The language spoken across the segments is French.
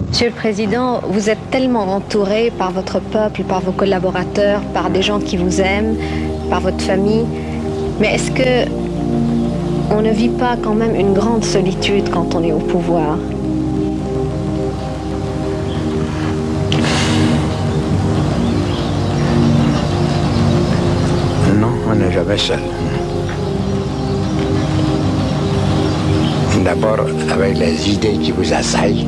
Monsieur le Président, vous êtes tellement entouré par votre peuple, par vos collaborateurs, par des gens qui vous aiment, par votre famille. Mais est-ce que on ne vit pas quand même une grande solitude quand on est au pouvoir? Non, on n'est jamais seul. D'abord, avec les idées qui vous assaillent,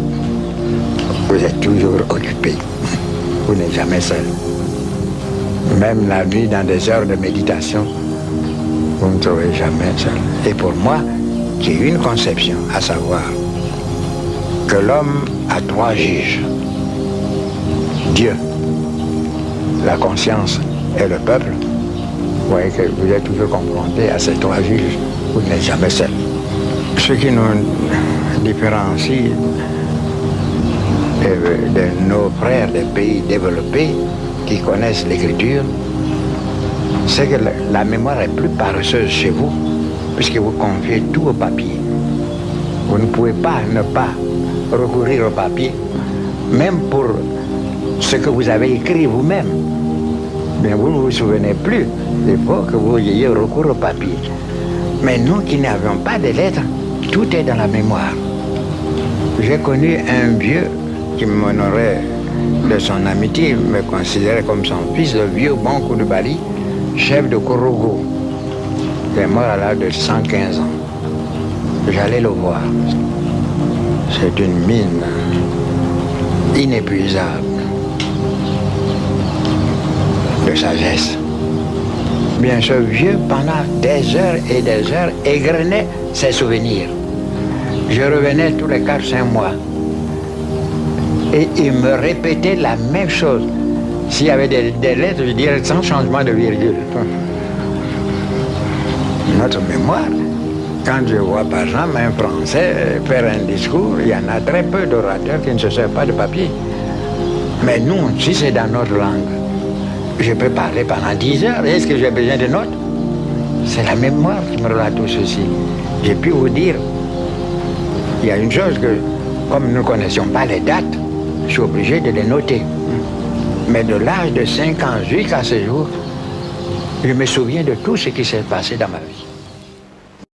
vous êtes toujours occupé. Vous n'êtes jamais seul. Même la nuit, dans des heures de méditation, vous ne trouvez jamais seul. Et pour moi, j'ai une conception, à savoir que l'homme a trois juges. Dieu, la conscience et le peuple. Vous voyez que vous êtes toujours confronté à ces trois juges. Vous n'êtes jamais seul. Ce qui nous différencie de nos frères des pays développés qui connaissent l'écriture, c'est que la mémoire est plus paresseuse chez vous, puisque vous confiez tout au papier. Vous ne pouvez pas ne pas recourir au papier, même pour ce que vous avez écrit vous-même. Mais vous ne vous souvenez plus, il faut que vous ayez recours au papier. Mais nous qui n'avions pas de lettres, tout est dans la mémoire. J'ai connu un vieux qui m'honorait de son amitié, me considérait comme son fils, le vieux bon Koulibaly, chef de Korogo. Il est mort à l'âge de 115 ans. J'allais le voir. C'est une mine inépuisable de sagesse. Bien, ce vieux, pendant des heures et des heures, égrenait ses souvenirs. Je revenais tous les 4-5 mois. Et il me répétait la même chose. S'il y avait des lettres, je dirais sans changement de virgule. Notre mémoire, quand je vois par exemple un Français faire un discours, il y en a très peu d'orateurs qui ne se servent pas de papier. Mais nous, si c'est dans notre langue, je peux parler pendant 10 heures. Est-ce que j'ai besoin de notes? C'est la mémoire qui me relate tout ceci. J'ai pu vous dire, il y a une chose que, comme nous ne connaissions pas les dates, je suis obligé de les noter. Mais de l'âge de 5 ans jusqu'à ce jour, je me souviens de tout ce qui s'est passé dans ma vie.